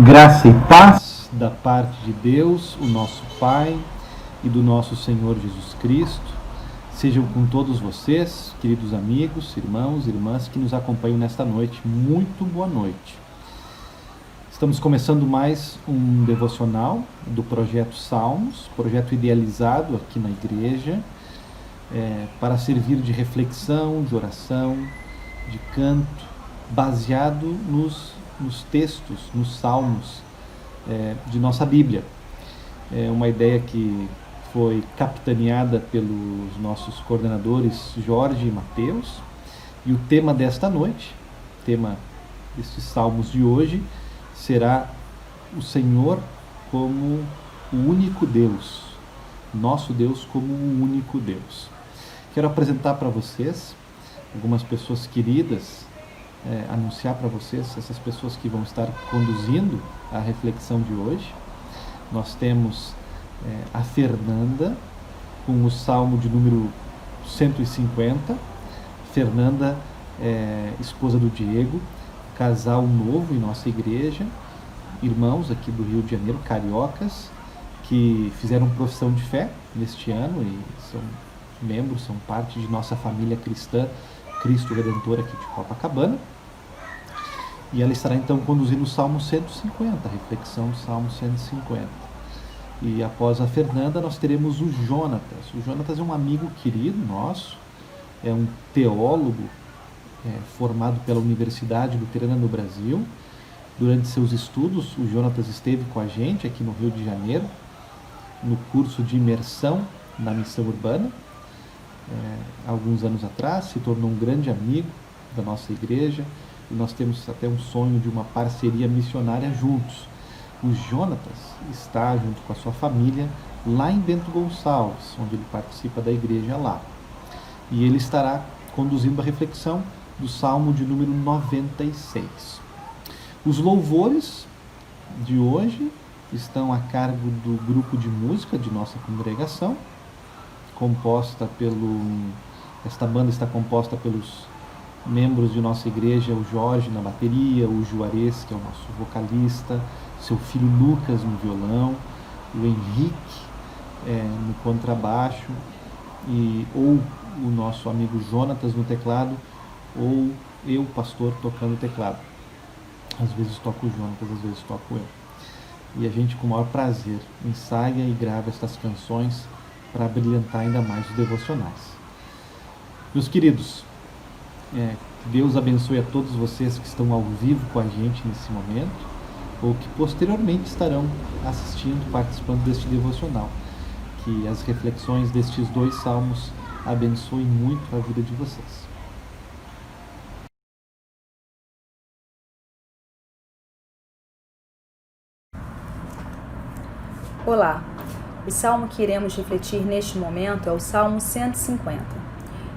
Graça e paz da parte de Deus, o nosso Pai, e do nosso Senhor Jesus Cristo, sejam com todos vocês, queridos amigos, irmãos e irmãs que nos acompanham nesta noite. Muito boa noite. Estamos começando mais um devocional do Projeto Salmos, projeto idealizado aqui na igreja, para servir de reflexão, de oração, de canto, baseado nos textos, nos salmos de nossa Bíblia. É uma ideia que foi capitaneada pelos nossos coordenadores Jorge e Mateus, e o tema desta noite, o tema destes salmos de hoje, será o Senhor como o único Deus, nosso Deus como o único Deus. Quero apresentar para vocês algumas pessoas queridas, anunciar para vocês essas pessoas que vão estar conduzindo a reflexão de hoje. Nós temos a Fernanda, com o salmo de número 150. Fernanda é esposa do Diego, casal novo em nossa igreja, irmãos aqui do Rio de Janeiro, cariocas, que fizeram profissão de fé neste ano e são membros, são parte de nossa família cristã, Cristo Redentor aqui de Copacabana. E ela estará então conduzindo o Salmo 150, a reflexão do Salmo 150. E após a Fernanda nós teremos o Jonatas. O Jonatas é um amigo querido nosso, é um teólogo formado pela Universidade Luterana no Brasil. Durante seus estudos, o Jonatas esteve com a gente aqui no Rio de Janeiro, no curso de imersão na missão urbana. Alguns anos atrás, se tornou um grande amigo da nossa igreja, e nós temos até um sonho de uma parceria missionária juntos. O Jonatas está junto com a sua família lá em Bento Gonçalves, onde ele participa da igreja lá. E ele estará conduzindo a reflexão do Salmo de número 96. Os louvores de hoje estão a cargo do grupo de música de nossa congregação, esta banda está composta pelos membros de nossa igreja, o Jorge na bateria, o Juarez, que é o nosso vocalista, seu filho Lucas no violão, o Henrique no contrabaixo, ou o nosso amigo Jonatas no teclado, ou eu, pastor, tocando teclado. Às vezes toco o Jonatas, às vezes toco eu. E a gente, com o maior prazer, ensaia e grava estas canções para brilhantar ainda mais os devocionais. Meus queridos, que Deus abençoe a todos vocês que estão ao vivo com a gente nesse momento, ou que posteriormente estarão assistindo, participando deste devocional. Que as reflexões destes dois salmos abençoem muito a vida de vocês. Olá, o salmo que iremos refletir neste momento é o Salmo 150.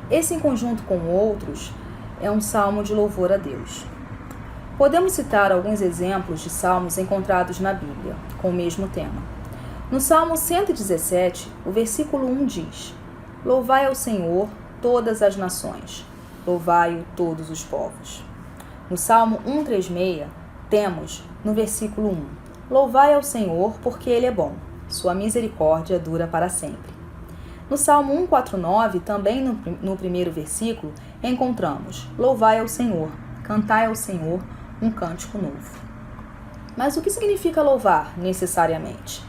Esse, em conjunto com outros, é um salmo de louvor a Deus. Podemos citar alguns exemplos de salmos encontrados na Bíblia, com o mesmo tema. No Salmo 117, o versículo 1 diz: Louvai ao Senhor todas as nações, louvai-o todos os povos. No Salmo 136, temos, no versículo 1, Louvai ao Senhor porque Ele é bom, sua misericórdia dura para sempre. No Salmo 149, também no primeiro versículo, encontramos Louvai ao Senhor, cantai ao Senhor um cântico novo. Mas o que significa louvar, necessariamente?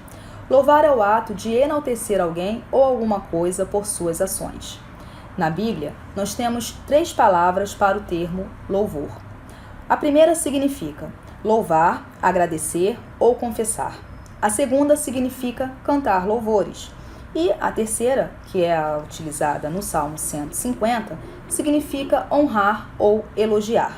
Louvar é o ato de enaltecer alguém ou alguma coisa por suas ações. Na Bíblia, nós temos 3 palavras para o termo louvor. A primeira significa louvar, agradecer ou confessar. A segunda significa cantar louvores. E a terceira, que é a utilizada no Salmo 150, significa honrar ou elogiar.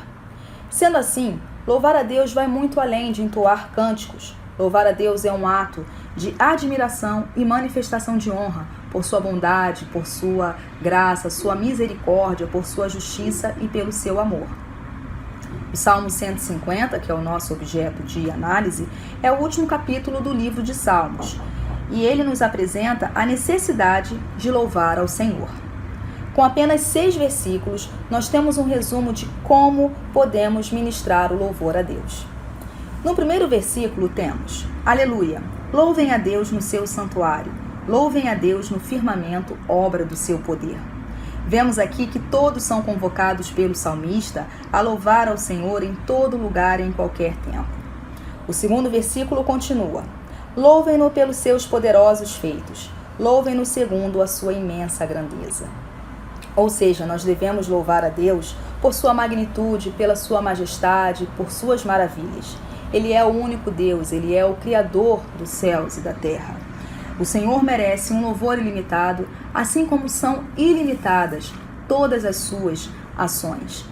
Sendo assim, louvar a Deus vai muito além de entoar cânticos. Louvar a Deus é um ato de admiração e manifestação de honra por sua bondade, por sua graça, sua misericórdia, por sua justiça e pelo seu amor. O Salmo 150, que é o nosso objeto de análise, é o último capítulo do livro de Salmos, e ele nos apresenta a necessidade de louvar ao Senhor. Com apenas 6 versículos, nós temos um resumo de como podemos ministrar o louvor a Deus. No primeiro versículo temos: Aleluia! Louvem a Deus no seu santuário, louvem a Deus no firmamento, obra do seu poder. Vemos aqui que todos são convocados pelo salmista a louvar ao Senhor em todo lugar e em qualquer tempo. O segundo versículo continua: Louvem-no pelos seus poderosos feitos, louvem-no segundo a sua imensa grandeza. Ou seja, nós devemos louvar a Deus por sua magnitude, pela sua majestade, por suas maravilhas. Ele é o único Deus, Ele é o Criador dos céus e da terra. O Senhor merece um louvor ilimitado, assim como são ilimitadas todas as suas ações.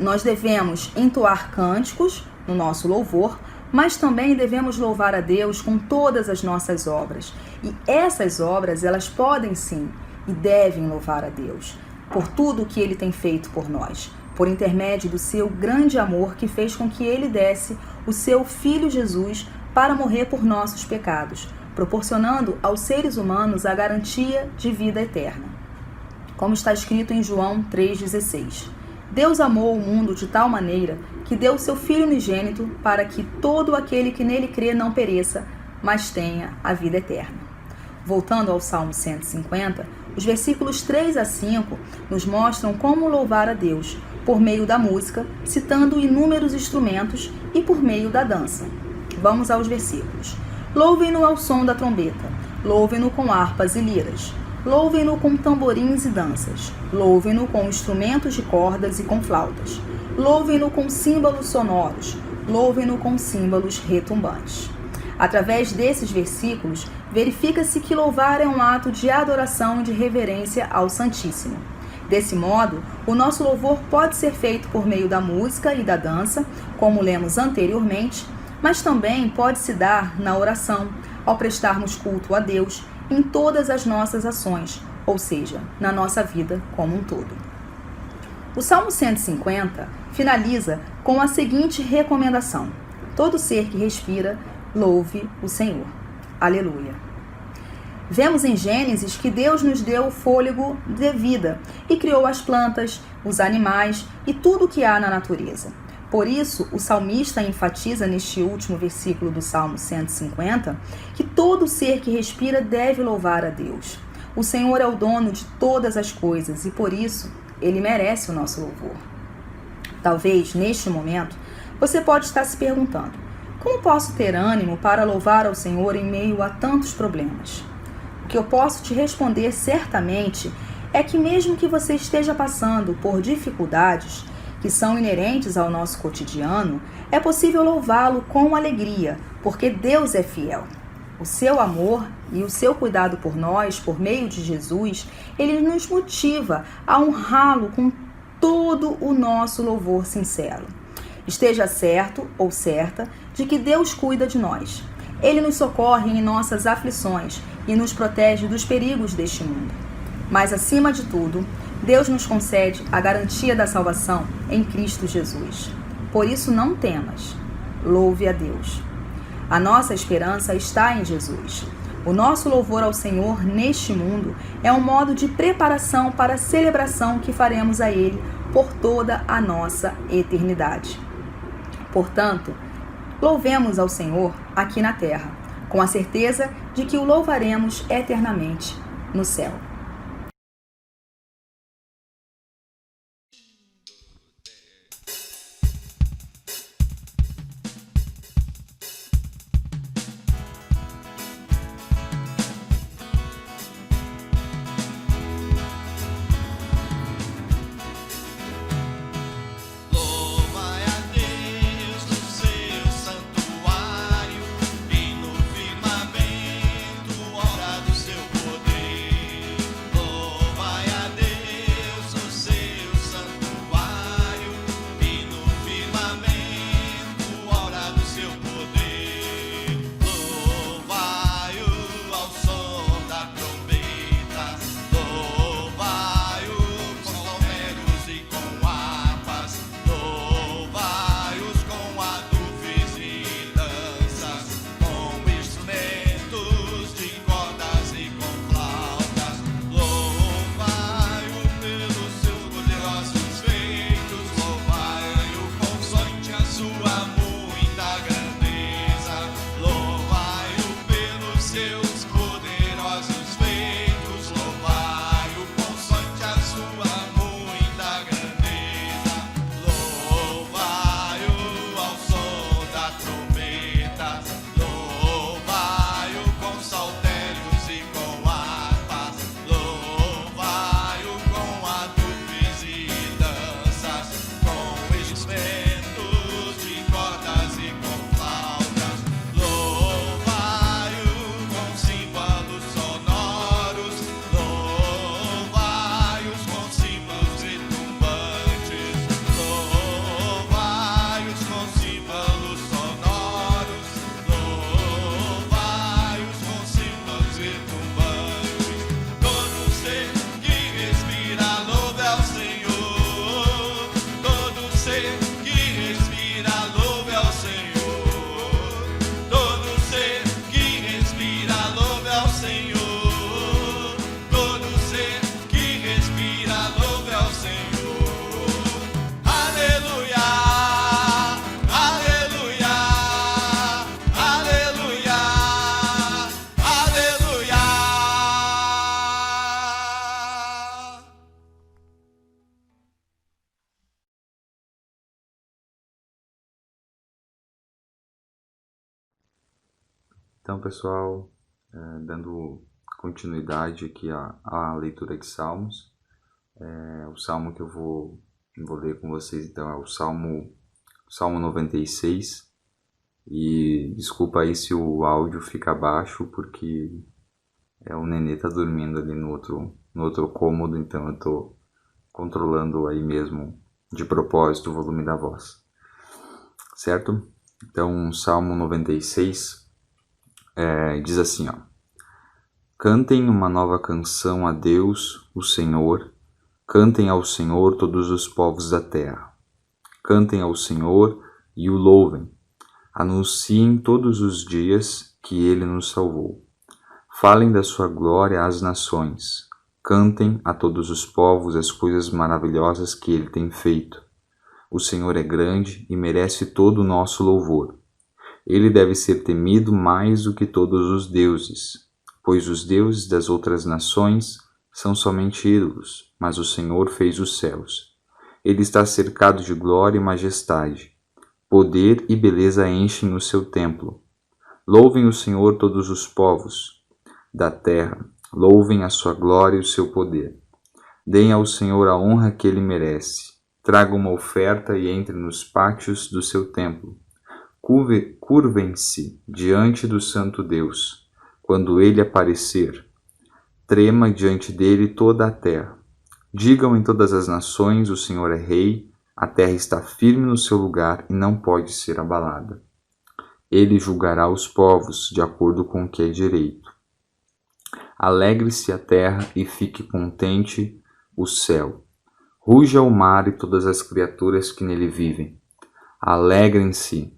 Nós devemos entoar cânticos no nosso louvor, mas também devemos louvar a Deus com todas as nossas obras. E essas obras, elas podem sim e devem louvar a Deus por tudo o que Ele tem feito por nós, por intermédio do seu grande amor que fez com que Ele desse o seu Filho Jesus para morrer por nossos pecados, proporcionando aos seres humanos a garantia de vida eterna. Como está escrito em João 3,16. Deus amou o mundo de tal maneira que deu o seu Filho unigênito para que todo aquele que nele crê não pereça, mas tenha a vida eterna. Voltando ao Salmo 150, os versículos 3 a 5 nos mostram como louvar a Deus, por meio da música, citando inúmeros instrumentos e por meio da dança. Vamos aos versículos. Louvem-no ao som da trombeta, louvem-no com harpas e liras, louvem-no com tamborins e danças, louvem-no com instrumentos de cordas e com flautas, louvem-no com símbolos sonoros, louvem-no com símbolos retumbantes. Através desses versículos, verifica-se que louvar é um ato de adoração e de reverência ao Santíssimo. Desse modo, o nosso louvor pode ser feito por meio da música e da dança, como lemos anteriormente, mas também pode se dar na oração, ao prestarmos culto a Deus em todas as nossas ações, ou seja, na nossa vida como um todo. O Salmo 150 finaliza com a seguinte recomendação: todo ser que respira, louve o Senhor. Aleluia! Vemos em Gênesis que Deus nos deu o fôlego de vida e criou as plantas, os animais e tudo o que há na natureza. Por isso, o salmista enfatiza neste último versículo do Salmo 150 que todo ser que respira deve louvar a Deus. O Senhor é o dono de todas as coisas e, por isso, Ele merece o nosso louvor. Talvez, neste momento, você pode estar se perguntando: como posso ter ânimo para louvar ao Senhor em meio a tantos problemas? O que eu posso te responder certamente é que mesmo que você esteja passando por dificuldades que são inerentes ao nosso cotidiano, é possível louvá-lo com alegria, porque Deus é fiel. O seu amor e o seu cuidado por nós, por meio de Jesus, ele nos motiva a honrá-lo com todo o nosso louvor sincero. Esteja certo ou certa de que Deus cuida de nós. Ele nos socorre em nossas aflições e nos protege dos perigos deste mundo. Mas, acima de tudo, Deus nos concede a garantia da salvação em Cristo Jesus. Por isso, não temas. Louve a Deus. A nossa esperança está em Jesus. O nosso louvor ao Senhor neste mundo é um modo de preparação para a celebração que faremos a Ele por toda a nossa eternidade. Portanto, louvemos ao Senhor aqui na terra, com a certeza de que o louvaremos eternamente no céu. Obra do seu poder. Então, pessoal, dando continuidade aqui à leitura de Salmos, o salmo que eu vou ler com vocês, então, é o Salmo 96, e desculpa aí se o áudio fica baixo, porque o nenê tá dormindo ali no outro cômodo, então eu tô controlando aí mesmo, de propósito, o volume da voz, certo? Então, Salmo 96, diz assim, ó: Cantem uma nova canção a Deus, o Senhor. Cantem ao Senhor todos os povos da terra. Cantem ao Senhor e o louvem. Anunciem todos os dias que Ele nos salvou. Falem da sua glória às nações. Cantem a todos os povos as coisas maravilhosas que Ele tem feito. O Senhor é grande e merece todo o nosso louvor. Ele deve ser temido mais do que todos os deuses, pois os deuses das outras nações são somente ídolos, mas o Senhor fez os céus. Ele está cercado de glória e majestade. Poder e beleza enchem o seu templo. Louvem o Senhor todos os povos da terra. Louvem a sua glória e o seu poder. Deem ao Senhor a honra que Ele merece. Tragam uma oferta e entrem nos pátios do seu templo. Curvem-se diante do Santo Deus. Quando Ele aparecer, trema diante dele toda a terra. Digam em todas as nações: o Senhor é Rei, a terra está firme no seu lugar e não pode ser abalada. Ele julgará os povos de acordo com o que é direito. Alegre-se a terra e fique contente o céu. Ruja o mar e todas as criaturas que nele vivem. Alegrem-se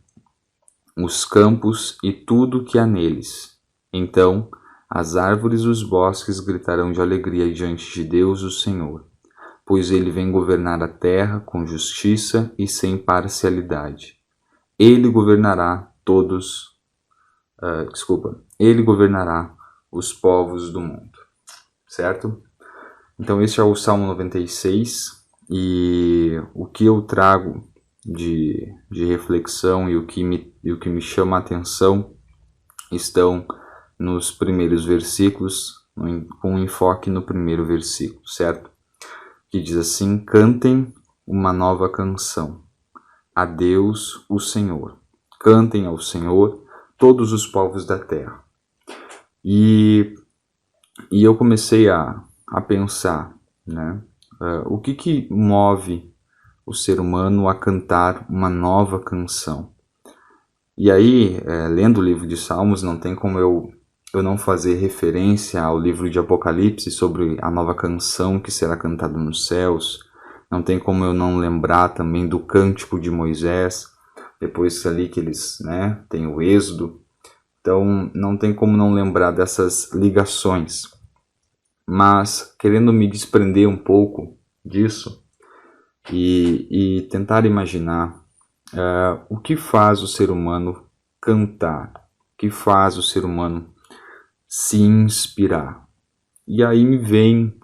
os campos e tudo que há neles. Então as árvores e os bosques gritarão de alegria diante de Deus, o Senhor, pois Ele vem governar a terra com justiça e sem parcialidade. Ele governará Ele governará os povos do mundo, certo? Então este é o Salmo 96, e o que eu trago de reflexão e o que me chama a atenção estão nos primeiros versículos, com enfoque no primeiro versículo, certo? Que diz assim: cantem uma nova canção a Deus, o Senhor. Cantem ao Senhor todos os povos da terra. E eu comecei a pensar, né? O que move o ser humano a cantar uma nova canção? E aí, lendo o livro de Salmos, não tem como eu não fazer referência ao livro de Apocalipse sobre a nova canção que será cantada nos céus. Não tem como eu não lembrar também do cântico de Moisés, depois ali que eles, tem o Êxodo. Então, não tem como não lembrar dessas ligações. Mas, querendo me desprender um pouco disso e tentar imaginar o que faz o ser humano cantar, o que faz o ser humano se inspirar. E aí me vem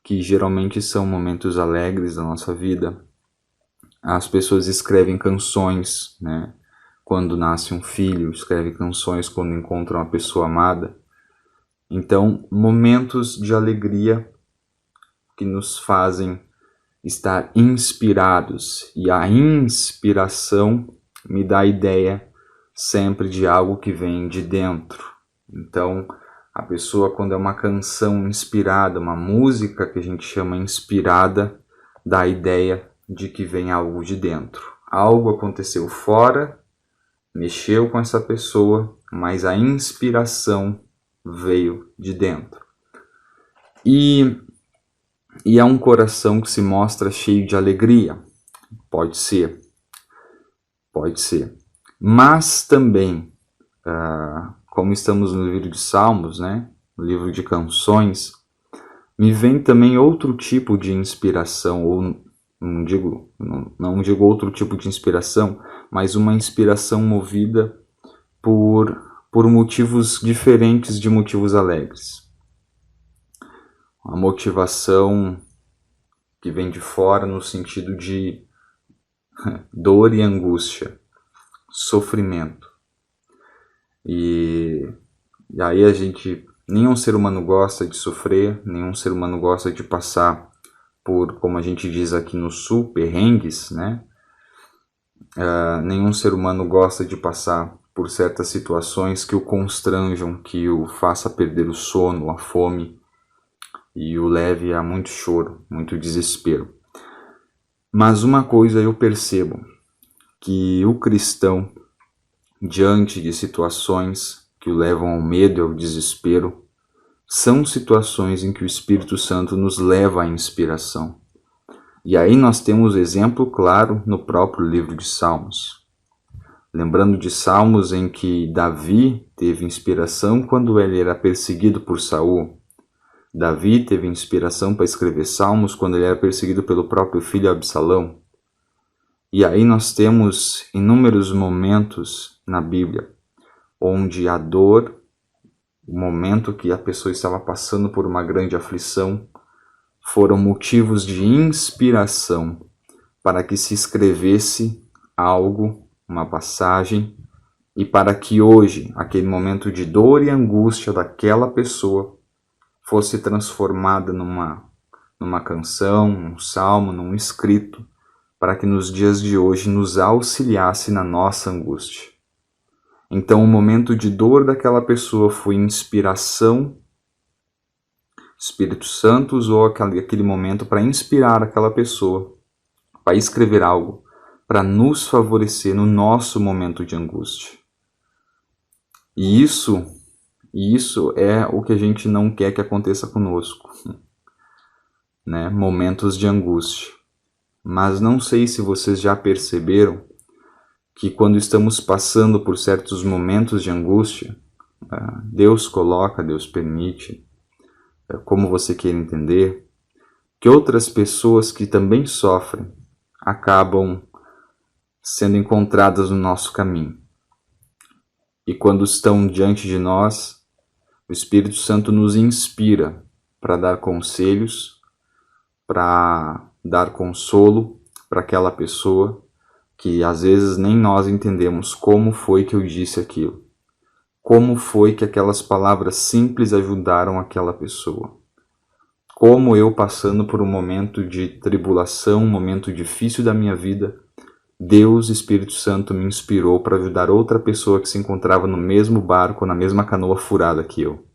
que geralmente são momentos alegres da nossa vida. As pessoas escrevem canções, quando nasce um filho, escrevem canções quando encontram uma pessoa amada. Então, momentos de alegria que nos fazem estar inspirados. E a inspiração me dá a ideia sempre de algo que vem de dentro. Então, a pessoa, quando é uma canção inspirada, uma música que a gente chama inspirada, dá a ideia de que vem algo de dentro. Algo aconteceu fora, mexeu com essa pessoa, mas a inspiração veio de dentro. E é um coração que se mostra cheio de alegria. Pode ser. Pode ser. Mas também, como estamos no livro de Salmos, né, no livro de canções, me vem também outro tipo de inspiração, ou não digo outro tipo de inspiração, mas uma inspiração movida por motivos diferentes de motivos alegres. Uma motivação que vem de fora no sentido de dor e angústia, sofrimento. E aí nenhum ser humano gosta de sofrer, nenhum ser humano gosta de passar por, como a gente diz aqui no sul, perrengues, né? Nenhum ser humano gosta de passar por certas situações que o constranjam, que o faça perder o sono, a fome e o leve a muito choro, muito desespero. Mas uma coisa eu percebo, que o cristão, diante de situações que o levam ao medo e ao desespero, são situações em que o Espírito Santo nos leva à inspiração. E aí nós temos exemplo claro no próprio livro de Salmos. Lembrando de Salmos em que Davi teve inspiração quando ele era perseguido por Saul. Davi teve inspiração para escrever Salmos quando ele era perseguido pelo próprio filho Absalão. E aí nós temos inúmeros momentos na Bíblia onde a dor, o momento que a pessoa estava passando por uma grande aflição, foram motivos de inspiração para que se escrevesse algo, uma passagem, e para que hoje, aquele momento de dor e angústia daquela pessoa fosse transformada numa canção, num salmo, num escrito, para que nos dias de hoje nos auxiliasse na nossa angústia. Então o momento de dor daquela pessoa foi inspiração. Espírito Santo usou aquele momento para inspirar aquela pessoa, para escrever algo, para nos favorecer no nosso momento de angústia. E isso é o que a gente não quer que aconteça conosco, né? Momentos de angústia. Mas não sei se vocês já perceberam que quando estamos passando por certos momentos de angústia, Deus coloca, Deus permite, como você queira entender, que outras pessoas que também sofrem acabam sendo encontradas no nosso caminho. E quando estão diante de nós, o Espírito Santo nos inspira para dar conselhos, para dar consolo para aquela pessoa que às vezes nem nós entendemos como foi que eu disse aquilo. Como foi que aquelas palavras simples ajudaram aquela pessoa? Como eu, passando por um momento de tribulação, um momento difícil da minha vida, Deus, Espírito Santo, me inspirou para ajudar outra pessoa que se encontrava no mesmo barco, na mesma canoa furada que eu.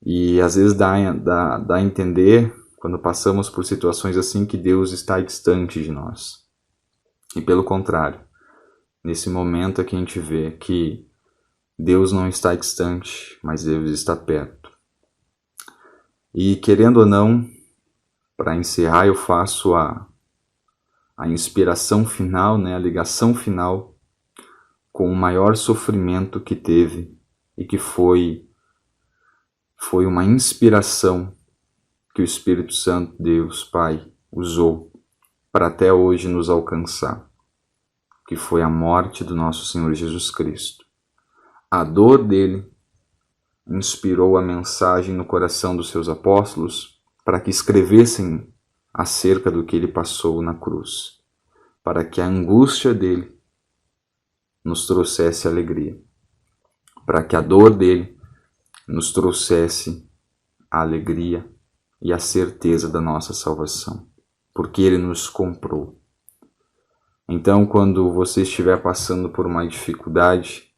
E às vezes dá a entender, quando passamos por situações assim, que Deus está distante de nós. E pelo contrário, nesse momento é que a gente vê que Deus não está distante, mas Deus está perto. E querendo ou não, para encerrar, eu faço a inspiração final, né, a ligação final com o maior sofrimento que teve e que foi uma inspiração que o Espírito Santo, Deus Pai, usou para até hoje nos alcançar, que foi a morte do nosso Senhor Jesus Cristo. A dor dele inspirou a mensagem no coração dos seus apóstolos para que escrevessem acerca do que ele passou na cruz, para que a angústia dele nos trouxesse alegria, para que a dor dele nos trouxesse a alegria e a certeza da nossa salvação, porque ele nos comprou. Então, quando você estiver passando por uma dificuldade,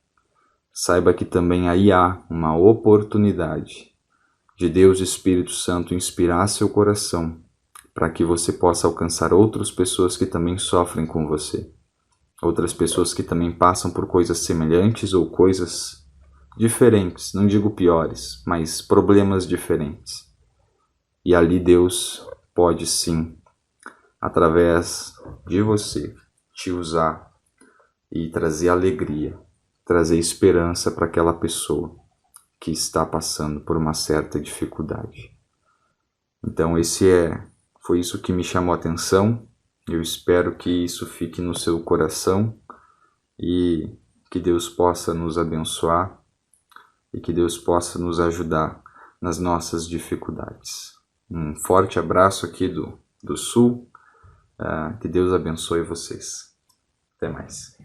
saiba que também aí há uma oportunidade de Deus Espírito Santo inspirar seu coração para que você possa alcançar outras pessoas que também sofrem com você, outras pessoas que também passam por coisas semelhantes ou coisas diferentes, não digo piores, mas problemas diferentes. E ali Deus pode sim, através de você, te usar e trazer alegria, trazer esperança para aquela pessoa que está passando por uma certa dificuldade. Então foi isso que me chamou a atenção. Eu espero que isso fique no seu coração e que Deus possa nos abençoar e que Deus possa nos ajudar nas nossas dificuldades. Um forte abraço aqui do Sul. Que Deus abençoe vocês. Até mais.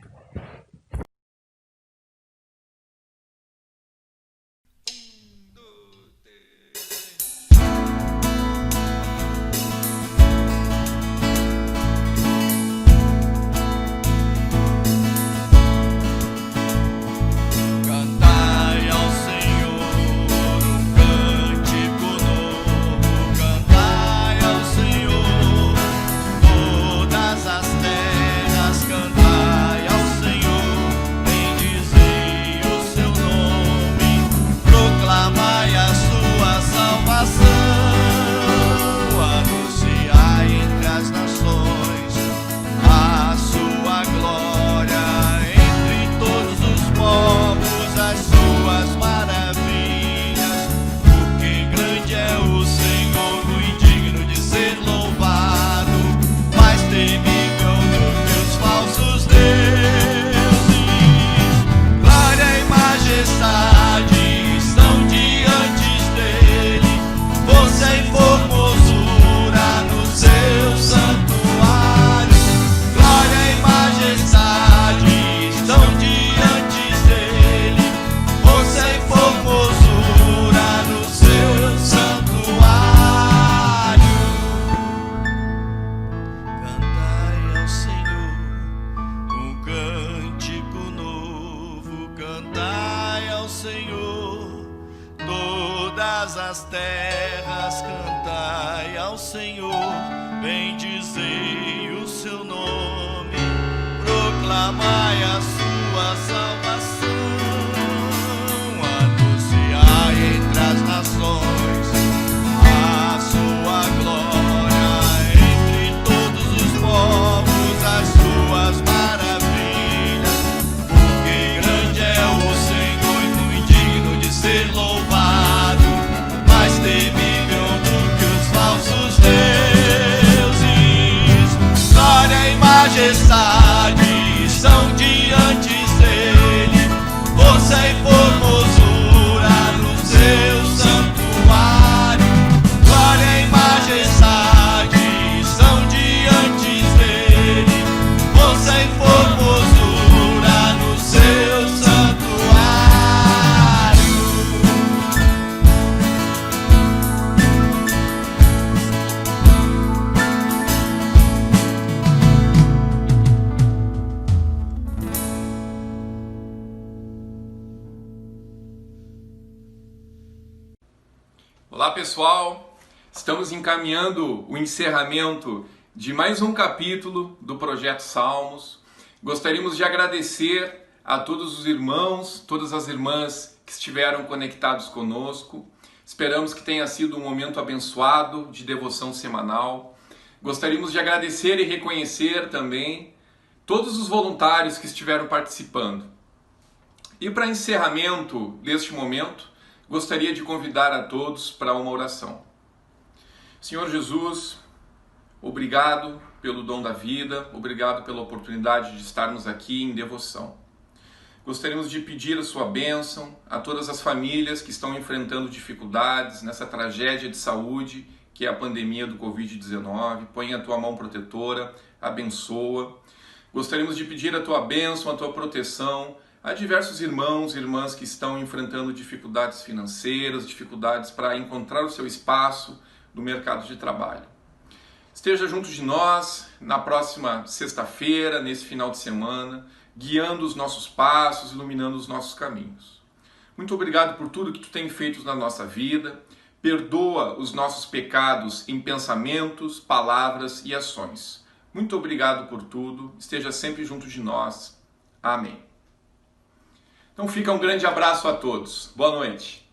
todas as terras, cantai ao Senhor, bendizei o seu nome, proclamai a sua salvação, anunciai entre as nações a sua glória, entre todos os povos as suas maravilhas, porque grande é o Senhor e muito digno de ser louvado, mais temível do que os falsos deuses. Glória e majestade são diante dele, força e formosura no seu santuário. Glória e majestade são diante dele, força e formosura no seu santuário. Olá pessoal, estamos encaminhando o encerramento de mais um capítulo do Projeto Salmos. Gostaríamos de agradecer a todos os irmãos, todas as irmãs que estiveram conectados conosco. Esperamos que tenha sido um momento abençoado de devoção semanal. Gostaríamos de agradecer e reconhecer também todos os voluntários que estiveram participando. E para encerramento deste momento, gostaria de convidar a todos para uma oração. Senhor Jesus, obrigado pelo dom da vida, obrigado pela oportunidade de estarmos aqui em devoção. Gostaríamos de pedir a sua bênção a todas as famílias que estão enfrentando dificuldades nessa tragédia de saúde que é a pandemia do Covid-19. Põe a tua mão protetora, abençoa. Gostaríamos de pedir a tua bênção, a tua proteção há diversos irmãos e irmãs que estão enfrentando dificuldades financeiras, dificuldades para encontrar o seu espaço no mercado de trabalho. Esteja junto de nós na próxima sexta-feira, nesse final de semana, guiando os nossos passos, iluminando os nossos caminhos. Muito obrigado por tudo que tu tem feito na nossa vida. Perdoa os nossos pecados em pensamentos, palavras e ações. Muito obrigado por tudo. Esteja sempre junto de nós. Amém. Então fica um grande abraço a todos. Boa noite.